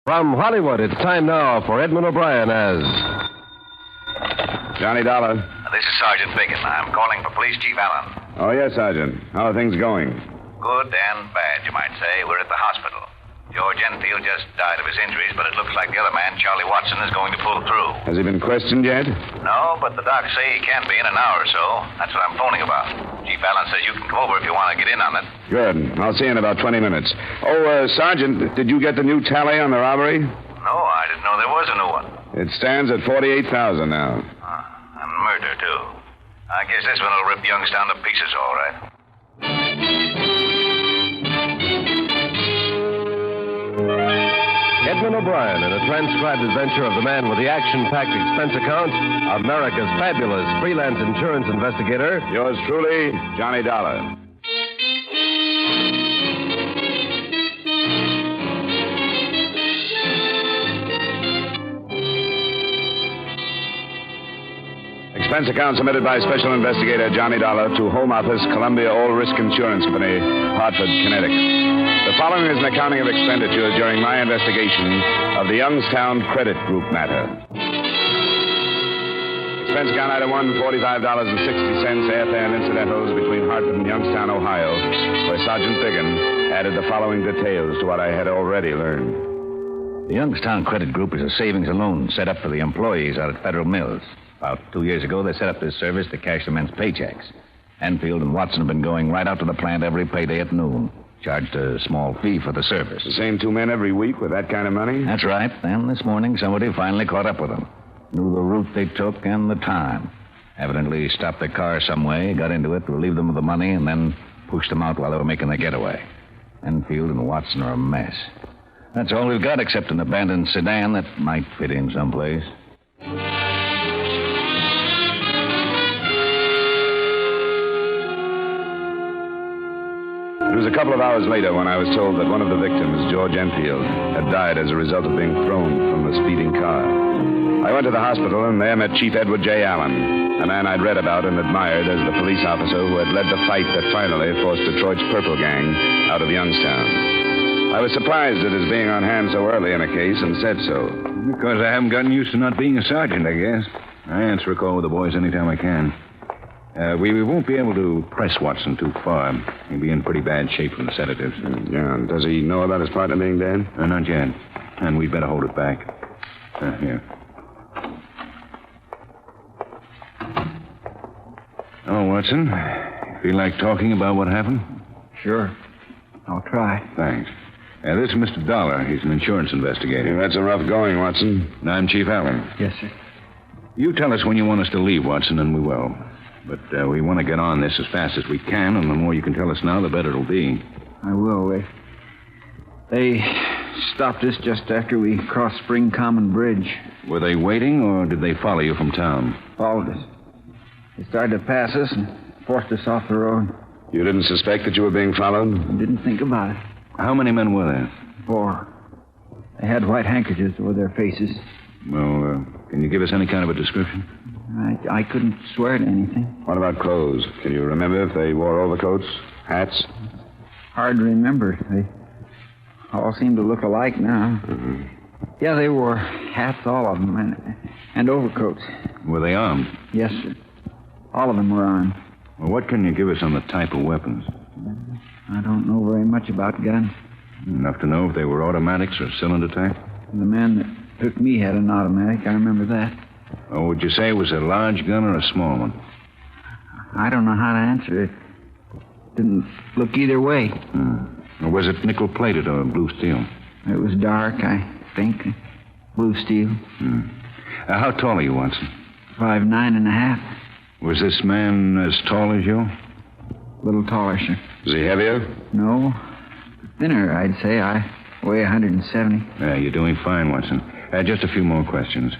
From Hollywood, it's time now for Edmund O'Brien as... Johnny Dollar. This is Sergeant Biggin. I'm calling for Police Chief Allen. Oh, yes, Sergeant. How are things going? Good and bad, you might say. We're at the hospital. George Enfield just died of his injuries, but it looks like the other man, Charlie Watson, is going to pull through. Has he been questioned yet? No, but the docs say he can be in an hour or so. That's what I'm phoning about. Chief Allen says you can come over if you want to get in on it. Good. I'll see you in about 20 minutes. Oh, Sergeant, did you get the new tally on the robbery? No, I didn't know there was a new one. It stands at 48,000 now. And murder, too. I guess this one will rip Youngstown to pieces, all right. Edmund O'Brien in a transcribed adventure of the man with the action-packed expense account, America's fabulous freelance insurance investigator. Yours truly, Johnny Dollar. Expense account submitted by Special Investigator Johnny Dollar to Home Office, Columbia All Risk Insurance Company, Hartford, Connecticut. The following is an accounting of expenditures during my investigation of the Youngstown Credit Group matter. Expense account item 1, $45.60, airfare and incidentals between Hartford and Youngstown, Ohio, where Sergeant Biggin added the following details to what I had already learned. The Youngstown Credit Group is a savings and loan set up for the employees out at Federal Mills. About 2 years ago, they set up this service to cash the men's paychecks. Enfield and Watson have been going right out to the plant every payday at noon. Charged a small fee for the service. The same two men every week with that kind of money? That's right. And this morning, somebody finally caught up with them. Knew the route they took and the time. Evidently stopped their car some way, got into it, relieved them of the money, and then pushed them out while they were making their getaway. Enfield and Watson are a mess. That's all we've got except an abandoned sedan that might fit in someplace. It was a couple of hours later when I was told that one of the victims, George Enfield, had died as a result of being thrown from the speeding car. I went to the hospital and there met Chief Edward J. Allen, a man I'd read about and admired as the police officer who had led the fight that finally forced Detroit's Purple Gang out of Youngstown. I was surprised at his being on hand so early in a case and said so. Because I haven't gotten used to not being a sergeant, I guess. I answer a call with the boys anytime I can. We won't be able to press Watson too far. He'll be in pretty bad shape from the sedatives. Yeah, does he know about his partner being dead? Not yet. And we'd better hold it back. Here. Oh, Watson. Feel like talking about what happened? Sure. I'll try. Thanks. This is Mr. Dollar. He's an insurance investigator. Yeah, that's a rough going, Watson. And I'm Chief Allen. Yes, sir. You tell us when you want us to leave, Watson, and we will. But we want to get on this as fast as we can, and the more you can tell us now, the better it'll be. I will. They stopped us just after we crossed Spring Common Bridge. Were they waiting, or did they follow you from town? Followed us. They started to pass us and forced us off the road. You didn't suspect that you were being followed? I didn't think about it. How many men were there? 4. They had white handkerchiefs over their faces. Well, can you give us any kind of a description? I couldn't swear to anything. What about clothes? Can you remember if they wore overcoats, hats? Hard to remember. They all seem to look alike now. Mm-hmm. Yeah, they wore hats, all of them, and overcoats. Were they armed? Yes, sir. All of them were armed. Well, what can you give us on the type of weapons? I don't know very much about guns. Enough to know if they were automatics or cylinder type? The man that took me had an automatic. I remember that. Oh, would you say it was a large gun or a small one? I don't know how to answer it. Didn't look either way. Or was it nickel-plated or blue steel? It was dark, I think. Blue steel. How tall are you, Watson? 5'9.5". Was this man as tall as you? A little taller, sir. Is he heavier? No. Thinner, I'd say. I weigh 170. Yeah, you're doing fine, Watson. Just a few more questions.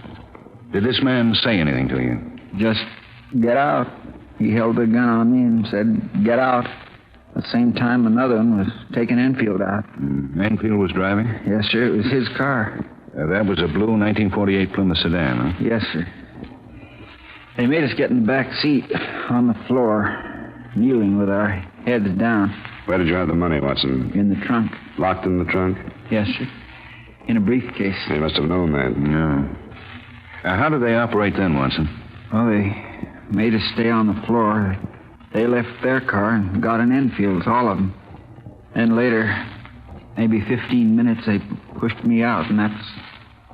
Did this man say anything to you? Just get out. He held the gun on me and said, get out. At the same time, another one was taking Enfield out. Enfield was driving? Yes, sir. It was his car. That was a blue 1948 Plymouth sedan, huh? Yes, sir. They made us get in the back seat on the floor, kneeling with our heads down. Where did you have the money, Watson? In the trunk. Locked in the trunk? Yes, sir. in a briefcase. They must have known that. No. How did they operate then, Watson? Well, they made us stay on the floor. They left their car and got in Enfield's, all of them. And later, maybe 15 minutes, they pushed me out, and that's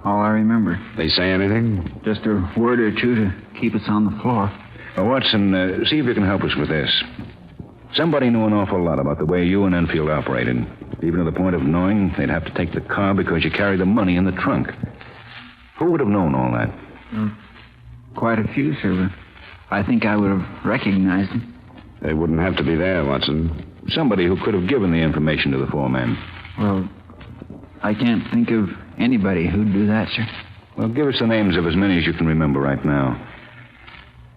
all I remember. They say anything? Just a word or two to keep us on the floor. Watson, see if you can help us with this. Somebody knew an awful lot about the way you and Enfield operated, even to the point of knowing they'd have to take the car because you carried the money in the trunk. Who would have known all that? Quite a few, sir, but I think I would have recognized them. They wouldn't have to be there, Watson. Somebody who could have given the information to the four men. Well, I can't think of anybody who'd do that, sir. Well, give us the names of as many as you can remember right now.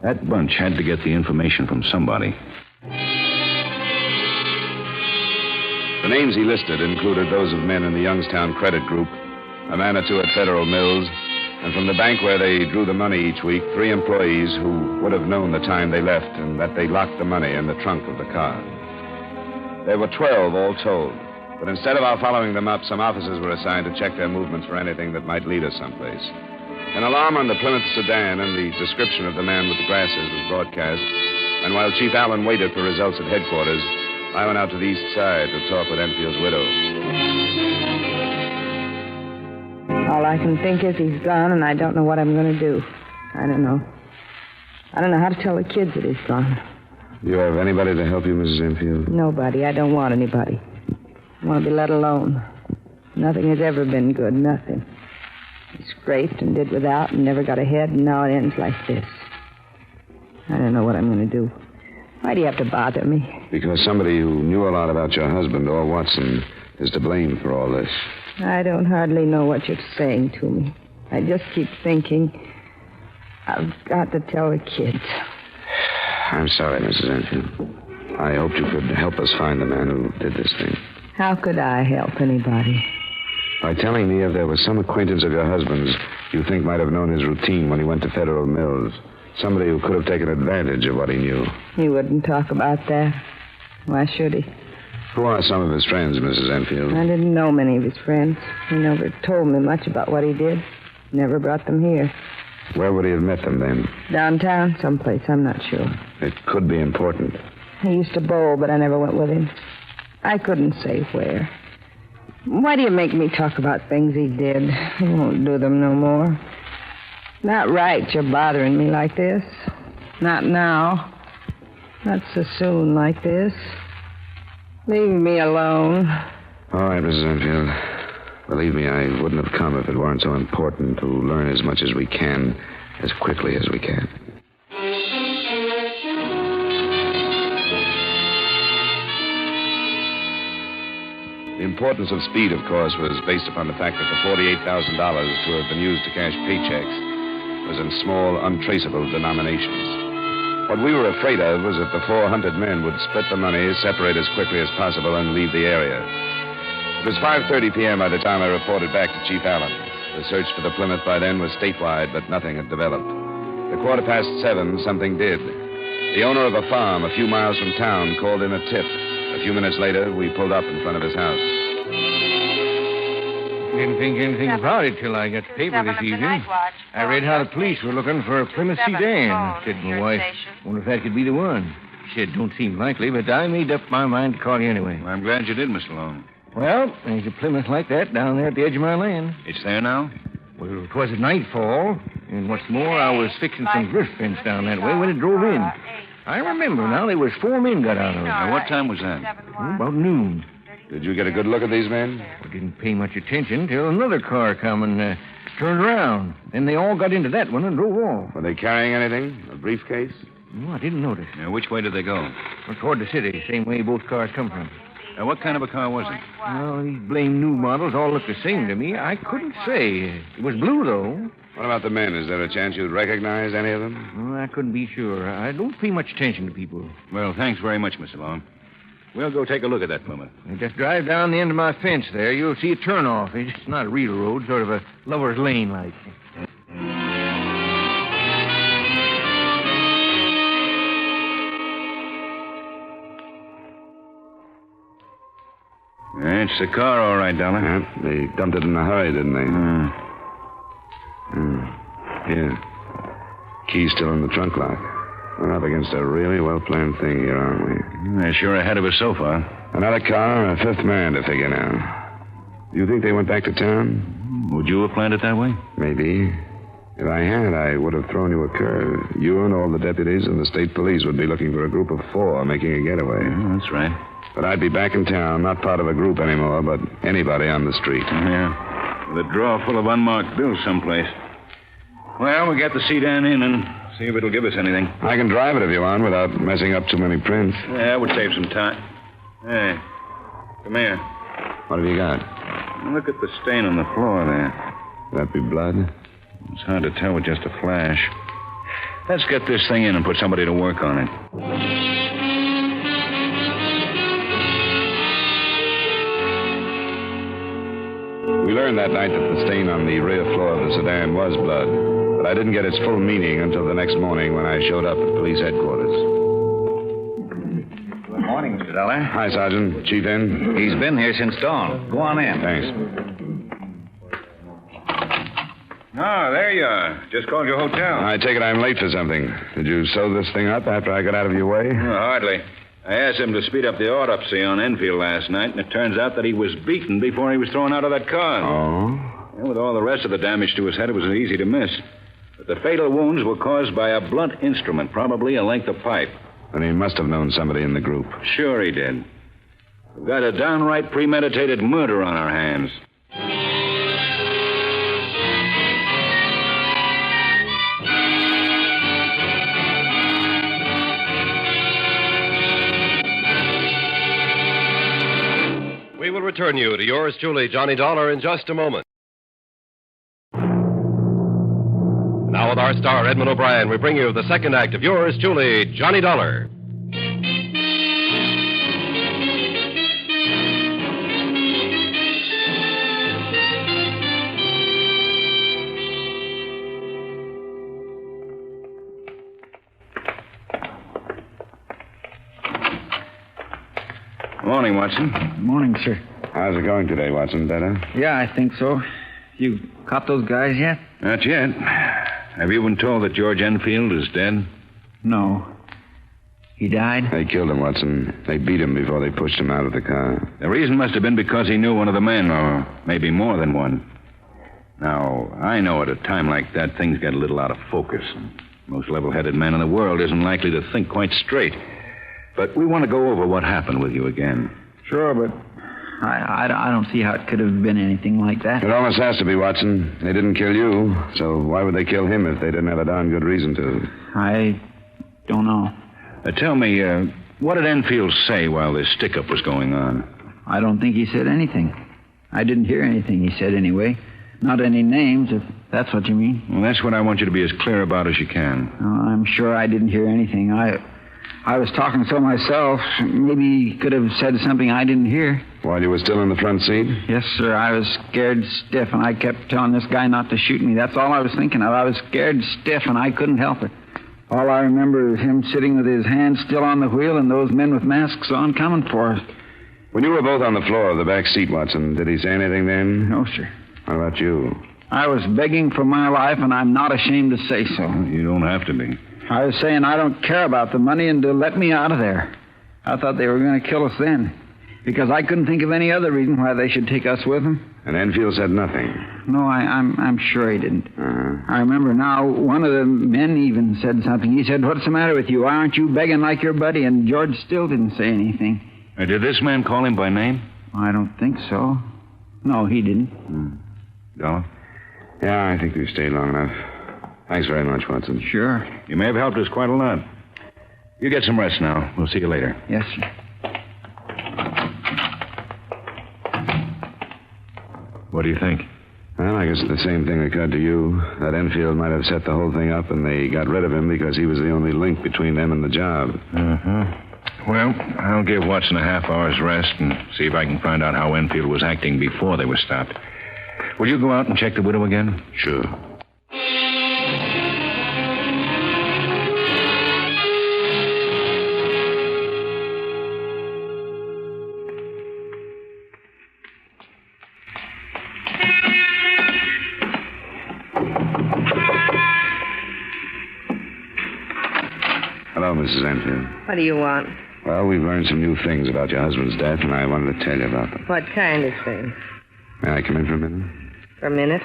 That bunch had to get the information from somebody. The names he listed included those of men in the Youngstown credit group, a man or two at Federal Mills, and from the bank where they drew the money each week, 3 employees who would have known the time they left and that they locked the money in the trunk of the car. There were 12 all told, but instead of our following them up, some officers were assigned to check their movements for anything that might lead us someplace. An alarm on the Plymouth sedan and the description of the man with the glasses was broadcast, and while Chief Allen waited for results at headquarters, I went out to the east side to talk with Enfield's widow. All I can think is he's gone, and I don't know what I'm going to do. I don't know how to tell the kids that he's gone. Do you have anybody to help you, Mrs. Enfield? Nobody. I don't want anybody. I want to be let alone. Nothing has ever been good. Nothing. He scraped and did without and never got ahead, and now it ends like this. I don't know what I'm going to do. Why do you have to bother me? Because somebody who knew a lot about your husband, or Watson, is to blame for all this. I don't hardly know what you're saying to me. I just keep thinking, I've got to tell the kids. I'm sorry, Mrs. Enfield. I hoped you could help us find the man who did this thing. How could I help anybody? By telling me if there was some acquaintance of your husband's you think might have known his routine when he went to Federal Mills. Somebody who could have taken advantage of what he knew. He wouldn't talk about that. Why should he? Who are some of his friends, Mrs. Enfield? I didn't know many of his friends. He never told me much about what he did. Never brought them here. Where would he have met them then? Downtown, someplace, I'm not sure. It could be important. He used to bowl, but I never went with him. I couldn't say where. Why do you make me talk about things he did? He won't do them no more. Not right you're bothering me like this. Not now. Not so soon like this. Leave me alone. All right, Mrs. Enfield. Believe me, I wouldn't have come if it weren't so important to learn as much as we can, as quickly as we can. The importance of speed, of course, was based upon the fact that the $48,000 to have been used to cash paychecks was in small, untraceable denominations. What we were afraid of was that the 400 men would split the money, separate as quickly as possible, and leave the area. It was 5:30 p.m. by the time I reported back to Chief Allen. The search for the Plymouth by then was statewide, but nothing had developed. At 7:15, something did. The owner of a farm a few miles from town called in a tip. A few minutes later, we pulled up in front of his house. Didn't think anything about it till I got the paper this evening. I read how the police were looking for a Plymouth sedan. I said to my wife, wonder if that could be the one. She said, don't seem likely, but I made up my mind to call you anyway. I'm glad you did, Mr. Long. Well, there's a Plymouth like that down there at the edge of my land. It's there now? Well, it was at nightfall, and what's more, I was fixing some drift fence down that way when it drove in. I remember now, there was 4 men got out of it. Now, what time was that? About noon. Did you get a good look at these men? I didn't pay much attention till another car come and turned around. Then they all got into that one and drove off. Were they carrying anything? A briefcase? No, I didn't notice. Now, which way did they go? Well, toward the city, same way both cars come from. Now, what kind of a car was it? Well, these blame new models all look the same to me. I couldn't say. It was blue, though. What about the men? Is there a chance you'd recognize any of them? Well, I couldn't be sure. I don't pay much attention to people. Well, thanks very much, Mr. Long. We'll go take a look at that Plymouth. You just drive down the end of my fence there. You'll see a turnoff. It's not a real road, sort of a lover's lane like. It's the car, all right, Dollar. Yeah, they dumped it in a hurry, didn't they? Here. Key's still in the trunk lock. We're up against a really well-planned thing here, aren't we? They're sure ahead of us so far. Another car and a fifth man to figure now. Do you think they went back to town? Would you have planned it that way? Maybe. If I had, I would have thrown you a curve. You and all the deputies and the state police would be looking for a group of 4 making a getaway. Yeah, that's right. But I'd be back in town, not part of a group anymore, but anybody on the street. Yeah. With a drawer full of unmarked bills someplace. Well, we got the sedan in and see if it'll give us anything. I can drive it if you want without messing up too many prints. Yeah, it would save some time. Hey, come here. What have you got? Look at the stain on the floor there. That be blood? It's hard to tell with just a flash. Let's get this thing in and put somebody to work on it. We learned that night that the stain on the rear floor of the sedan was blood, but I didn't get its full meaning until the next morning when I showed up at police headquarters. Good morning, Mr. Dollar. Hi, Sergeant. Chief in? He's been here since dawn. Go on in. Thanks. Oh, there you are. Just called your hotel. I take it I'm late for something. Did you sew this thing up after I got out of your way? Hardly. I asked him to speed up the autopsy on Enfield last night, and it turns out that he was beaten before he was thrown out of that car. Oh? Yeah, with all the rest of the damage to his head, it was easy to miss. But the fatal wounds were caused by a blunt instrument, probably a length of pipe. And he must have known somebody in the group. Sure he did. We've got a downright premeditated murder on our hands. We will return you to yours truly, Johnny Dollar, in just a moment. Now, with our star, Edmund O'Brien, we bring you the second act of yours truly, Johnny Dollar. Morning, Watson. Morning, sir. How's it going today, Watson? Better? Yeah, I think so. You caught those guys yet? Not yet. Have you been told that George Enfield is dead? No. He died? They killed him, Watson. They beat him before they pushed him out of the car. The reason must have been because he knew one of the men, or maybe more than one. Now, I know at a time like that, things get a little out of focus. Most level-headed man in the world isn't likely to think quite straight. But we want to go over what happened with you again. Sure, but I don't see how it could have been anything like that. It almost has to be, Watson. They didn't kill you, so why would they kill him if they didn't have a darn good reason to? I don't know. Tell me, what did Enfield say while this stick-up was going on? I don't think he said anything. I didn't hear anything he said anyway. Not any names, if that's what you mean. Well, that's what I want you to be as clear about as you can. Oh, I'm sure I didn't hear anything. I was talking so myself. Maybe he could have said something I didn't hear. While you were still in the front seat? Yes, sir. I was scared stiff, and I kept telling this guy not to shoot me. That's all I was thinking of. I was scared stiff, and I couldn't help it. All I remember is him sitting with his hands still on the wheel and those men with masks on coming for us. When you were both on the floor of the back seat, Watson, did he say anything then? No, sir. How about you? I was begging for my life, and I'm not ashamed to say so. You don't have to be. I was saying I don't care about the money and to let me out of there. I thought they were going to kill us then, because I couldn't think of any other reason why they should take us with them. And Enfield said nothing? No, I'm sure he didn't. Uh-huh. I remember now, one of the men even said something. He said, "What's the matter with you? Why aren't you begging like your buddy?" And George still didn't say anything. Did this man call him by name? I don't think so. No, he didn't. Dollar? Yeah, I think we've stayed long enough. Thanks very much, Watson. Sure. You may have helped us quite a lot. You get some rest now. We'll see you later. Yes, sir. What do you think? Well, I guess the same thing occurred to you. That Enfield might have set the whole thing up, and they got rid of him because he was the only link between them and the job. Uh-huh. Well, I'll give Watson a half hour's rest and see if I can find out how Enfield was acting before they were stopped. Will you go out and check the widow again? Sure. Mrs. Enfield. What do you want? Well, we've learned some new things about your husband's death, and I wanted to tell you about them. What kind of thing? May I come in for a minute? For a minute?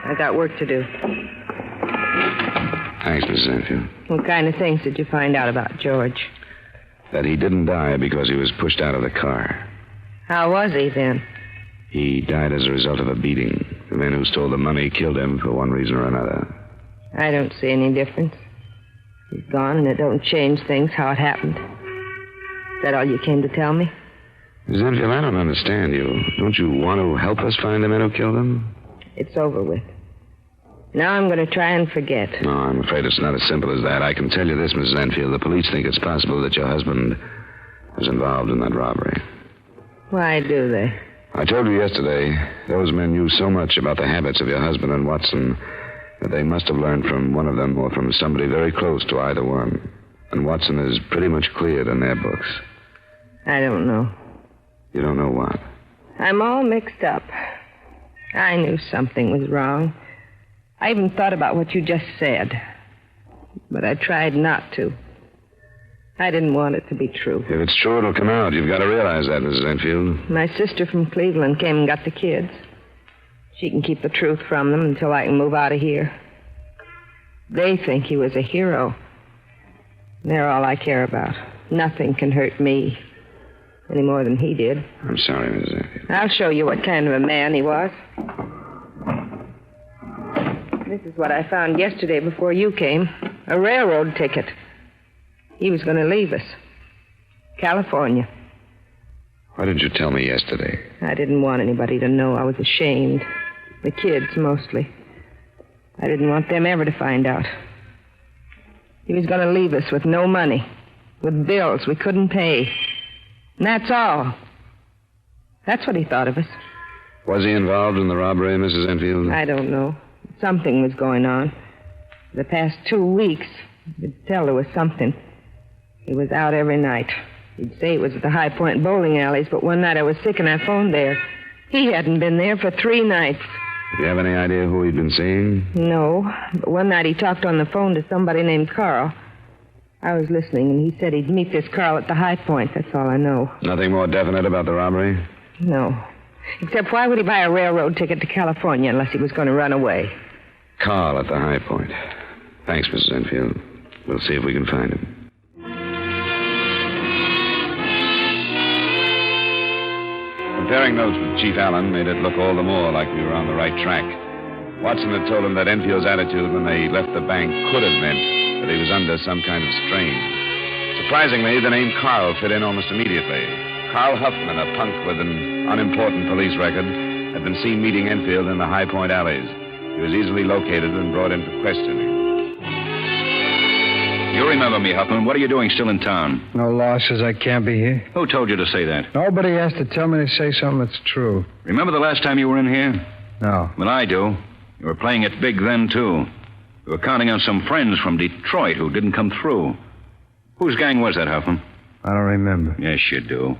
I got work to do. Thanks, Mrs. Enfield. What kind of things did you find out about George? That he didn't die because he was pushed out of the car. How was he then? He died as a result of a beating. The men who stole the money killed him for one reason or another. I don't see any difference. He's gone, and it don't change things how it happened. Is that all you came to tell me? Miss Enfield, I don't understand you. Don't you want to help us find the men who killed him? It's over with. Now I'm going to try and forget. No, I'm afraid it's not as simple as that. I can tell you this, Mrs. Enfield. The police think it's possible that your husband was involved in that robbery. Why do they? I told you yesterday, those men knew so much about the habits of your husband and Watson that they must have learned from one of them or from somebody very close to either one. And Watson is pretty much cleared in their books. I don't know. You don't know what? I'm all mixed up. I knew something was wrong. I even thought about what you just said. But I tried not to. I didn't want it to be true. If it's true, it'll come out. You've got to realize that, Mrs. Enfield. My sister from Cleveland came and got the kids. She can keep the truth from them until I can move out of here. They think he was a hero. They're all I care about. Nothing can hurt me any more than he did. I'm sorry, Mrs. Enfield. I'll show you what kind of a man he was. This is what I found yesterday before you came. A railroad ticket. He was going to leave us. California. Why didn't you tell me yesterday? I didn't want anybody to know. I was ashamed. The kids, mostly. I didn't want them ever to find out. He was going to leave us with no money. With bills we couldn't pay. And that's all. That's what he thought of us. Was he involved in the robbery, Mrs. Enfield? I don't know. Something was going on. The past 2 weeks, I could tell there was something. He was out every night. He'd say it was at the High Point bowling alleys, but one night I was sick and I phoned there. He hadn't been there for 3 nights. Do you have any idea who he'd been seeing? No, but one night he talked on the phone to somebody named Carl. I was listening, and he said he'd meet this Carl at the High Point. That's all I know. Nothing more definite about the robbery? No. Except why would he buy a railroad ticket to California unless he was going to run away? Carl at the High Point. Thanks, Mrs. Enfield. We'll see if we can find him. Comparing notes with Chief Allen made it look all the more like we were on the right track. Watson had told him that Enfield's attitude when they left the bank could have meant that he was under some kind of strain. Surprisingly, the name Carl fit in almost immediately. Carl Huffman, a punk with an unimportant police record, had been seen meeting Enfield in the High Point alleys. He was easily located and brought in for questioning. You remember me, Huffman. What are you doing still in town? No law says I can't be here. Who told you to say that? Nobody has to tell me to say something that's true. Remember the last time you were in here? No. Well, I do. You were playing it big then, too. You were counting on some friends from Detroit who didn't come through. Whose gang was that, Huffman? I don't remember. Yes, you do.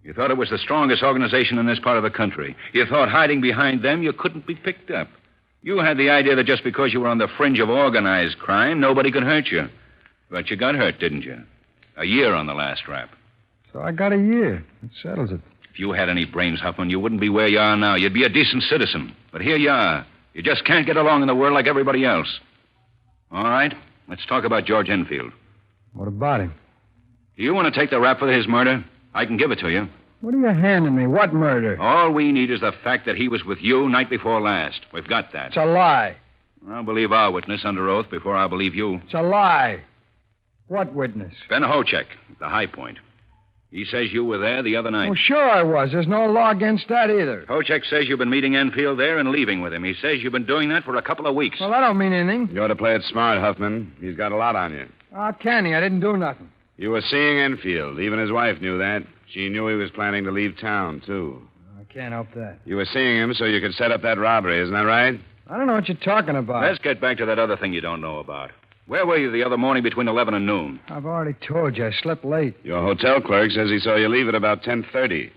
You thought it was the strongest organization in this part of the country. You thought hiding behind them you couldn't be picked up. You had the idea that just because you were on the fringe of organized crime, nobody could hurt you. But you got hurt, didn't you? A year on the last rap. So I got a year. It settles it. If you had any brains, Huffman, you wouldn't be where you are now. You'd be a decent citizen. But here you are. You just can't get along in the world like everybody else. All right, let's talk about George Enfield. What about him? Do you want to take the rap for his murder? I can give it to you. What are you handing me? What murder? All we need is the fact that he was with you night before last. We've got that. It's a lie. I'll believe our witness under oath before I believe you. It's a lie. What witness? Ben Hochek, at the High Point. He says you were there the other night. Oh, sure I was. There's no law against that either. Hochek says you've been meeting Enfield there and leaving with him. He says you've been doing that for a couple of weeks. Well, that don't mean anything. You ought to play it smart, Huffman. He's got a lot on you. How can he? I didn't do nothing. You were seeing Enfield. Even his wife knew that. She knew he was planning to leave town, too. I can't help that. You were seeing him so you could set up that robbery, isn't that right? I don't know what you're talking about. Let's get back to that other thing you don't know about. Where were you the other morning between 11 and noon? I've already told you. I slept late. Your hotel clerk says he saw you leave at about 10:30.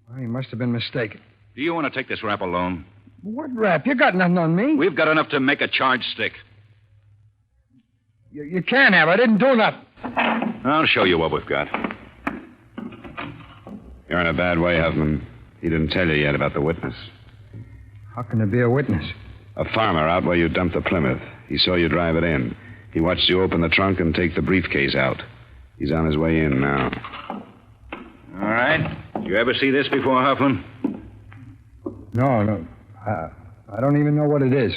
Well, he must have been mistaken. Do you want to take this rap alone? What rap? You got nothing on me. We've got enough to make a charge stick. You can't have. I didn't do nothing. I'll show you what we've got. You're in a bad way, Huffman. He didn't tell you yet about the witness. How can there be a witness? A farmer out where you dumped the Plymouth. He saw you drive it in. He watched you open the trunk and take the briefcase out. He's on his way in now. All right. You ever see this before, Huffman? No. I don't even know what it is.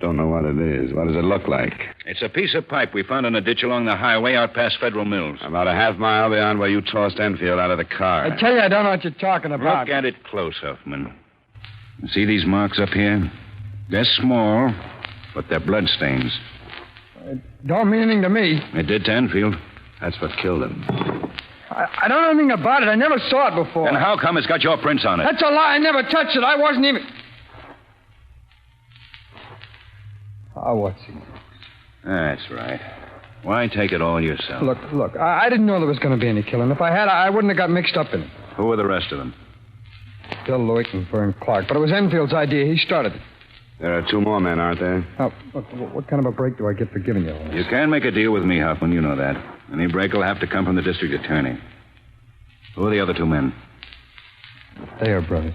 Don't know what it is. What does it look like? It's a piece of pipe we found in a ditch along the highway out past Federal Mills. About a half-mile beyond where you tossed Enfield out of the car. I tell you, I don't know what you're talking about. Look at it close, Huffman. See these marks up here? They're small, but they're bloodstains. It don't mean anything to me. It did to Enfield. That's what killed him. I don't know anything about it. I never saw it before. Then how come it's got your prints on it? That's a lie. I never touched it. I wasn't even... Oh, what's he? That's right. Why take it all yourself? Look, I didn't know there was going to be any killing. If I had, I wouldn't have got mixed up in it. Who are the rest of them? Bill Lewick and Vern Clark. But it was Enfield's idea. He started it. There are two more men, aren't there? Now, look, what kind of a break do I get for giving you all this? You can't make a deal with me, Huffman. You know that. Any break will have to come from the district attorney. Who are the other two men? Thayer brothers.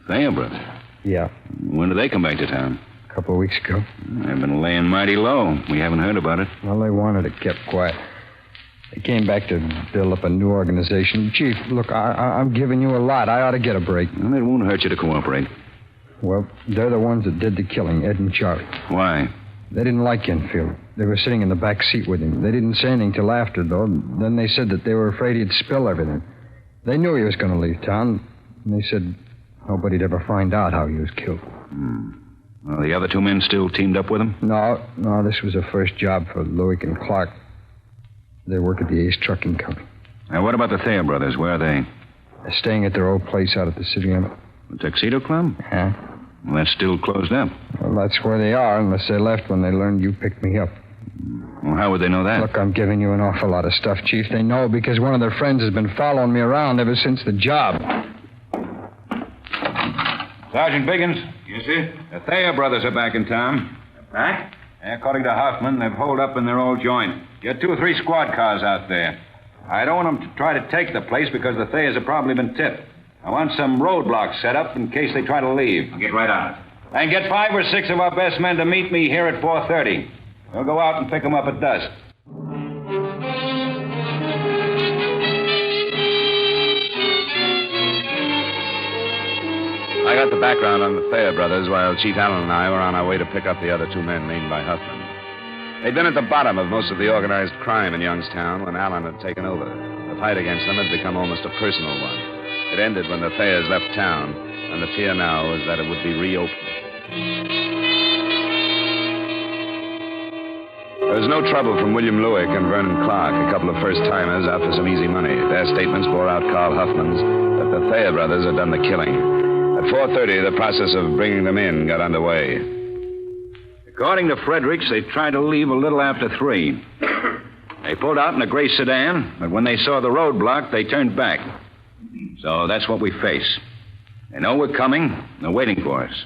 Thayer brothers? Yeah. When did they come back to town? A couple of weeks ago. They've been laying mighty low. We haven't heard about it. Well, they wanted it kept quiet. They came back to build up a new organization. Chief, look, I'm giving you a lot. I ought to get a break. Well, it won't hurt you to cooperate. Well, they're the ones that did the killing, Ed and Charlie. Why? They didn't like Enfield. They were sitting in the back seat with him. They didn't say anything till after, though. Then they said that they were afraid he'd spill everything. They knew he was going to leave town, and they said nobody'd ever find out how he was killed. Well, the other two men still teamed up with him? No, this was a first job for Lewick and Clark. They work at the Ace Trucking Company. Now, what about the Thayer brothers? Where are they? They're staying at their old place out at the city limit. The Tuxedo Club? Huh? Well, that's still closed up. Well, that's where they are, unless they left when they learned you picked me up. Well, how would they know that? Look, I'm giving you an awful lot of stuff, Chief. They know because one of their friends has been following me around ever since the job. Sergeant Biggins. Yes, sir? The Thayer brothers are back in town. Back? According to Hoffman, they've holed up in their old joint. Get 2 or 3 squad cars out there. I don't want them to try to take the place because the Thayers have probably been tipped. I want some roadblocks set up in case they try to leave. I'll get right on it. And get 5 or 6 of our best men to meet me here at 4:30. We'll go out and pick them up at dusk. I got the background on the Thayer brothers while Chief Allen and I were on our way to pick up the other two men named by Huffman. They'd been at the bottom of most of the organized crime in Youngstown when Allen had taken over. The fight against them had become almost a personal one. It ended when the Thayers left town, and the fear now was that it would be reopened. There was no trouble from William Lewick and Vernon Clark, a couple of first-timers out for some easy money. Their statements bore out Carl Huffman's that the Thayer brothers had done the killing. At 4:30, the process of bringing them in got underway. According to Fredericks, they tried to leave a little after 3. They pulled out in a gray sedan, but when they saw the roadblock, they turned back. So that's what we face. They know we're coming. They're waiting for us.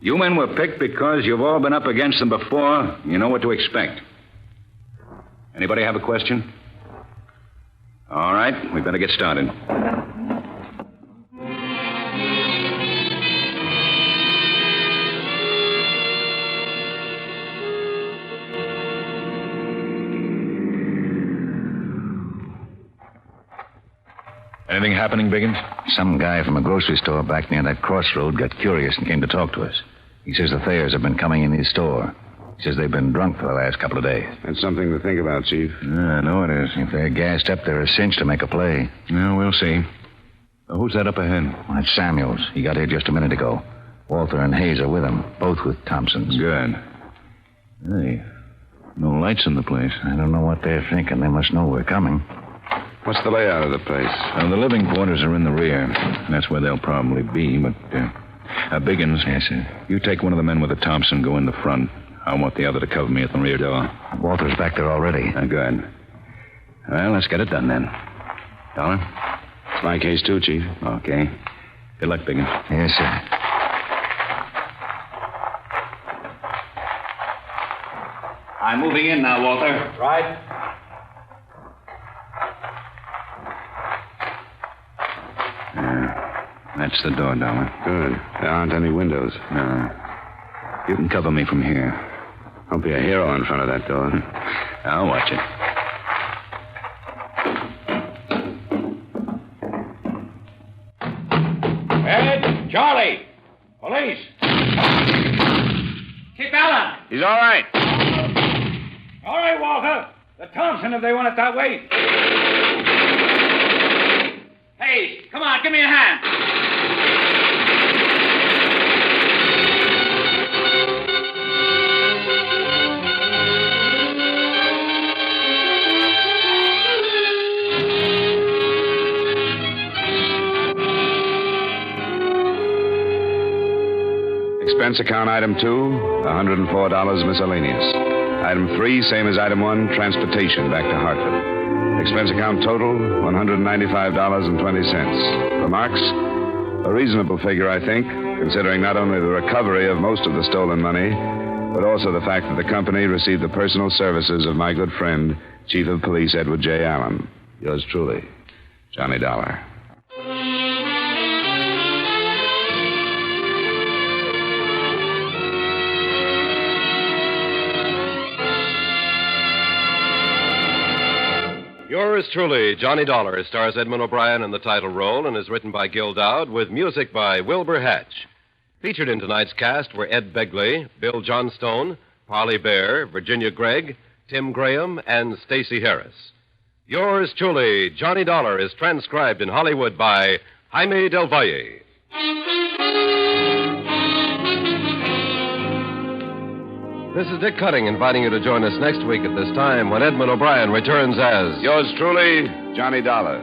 You men were picked because you've all been up against them before. You know what to expect. Anybody have a question? All right, we better get started. Anything happening, Biggins? Some guy from a grocery store back near that crossroad got curious and came to talk to us. He says the Thayers have been coming in his store. He says they've been drunk for the last couple of days. That's something to think about, Chief. Yeah, I know it is. If they're gassed up, they're a cinch to make a play. Yeah, we'll see. Who's that up ahead? Well, that's Samuels. He got here just a minute ago. Walter and Hayes are with him, both with Thompsons. Good. Hey, no lights in the place. I don't know what they're thinking. They must know we're coming. What's the layout of the place? The living quarters are in the rear. That's where they'll probably be, but... Biggins. Yes, sir. You take one of the men with the Thompson, go in the front. I want the other to cover me at the rear door. Walter's back there already. Good. Well, let's get it done then. Dollar? It's my case, too, Chief. Okay. Good luck, Biggins. Yes, sir. I'm moving in now, Walter. Right. That's the door, Dollar. Good. There aren't any windows. No. You can cover me from here. Don't be a hero in front of that door. I'll watch it. Ed, Charlie, police. Keep Allen. He's all right. All right, Walter. The Thompson, if they want it that way. Hey, come on, give me a hand. Expense account item 2, $104 miscellaneous. Item 3, same as item 1, transportation back to Hartford. Expense account total, $195.20. Remarks? A reasonable figure, I think, considering not only the recovery of most of the stolen money, but also the fact that the company received the personal services of my good friend, Chief of Police Edward J. Allen. Yours truly, Johnny Dollar. Yours truly, Johnny Dollar, stars Edmund O'Brien in the title role and is written by Gil Dowd with music by Wilbur Hatch. Featured in tonight's cast were Ed Begley, Bill Johnstone, Parley Bear, Virginia Gregg, Tim Graham, and Stacey Harris. Yours truly, Johnny Dollar, is transcribed in Hollywood by Jaime Del Valle. This is Dick Cutting inviting you to join us next week at this time when Edmund O'Brien returns as... Yours truly, Johnny Dollar.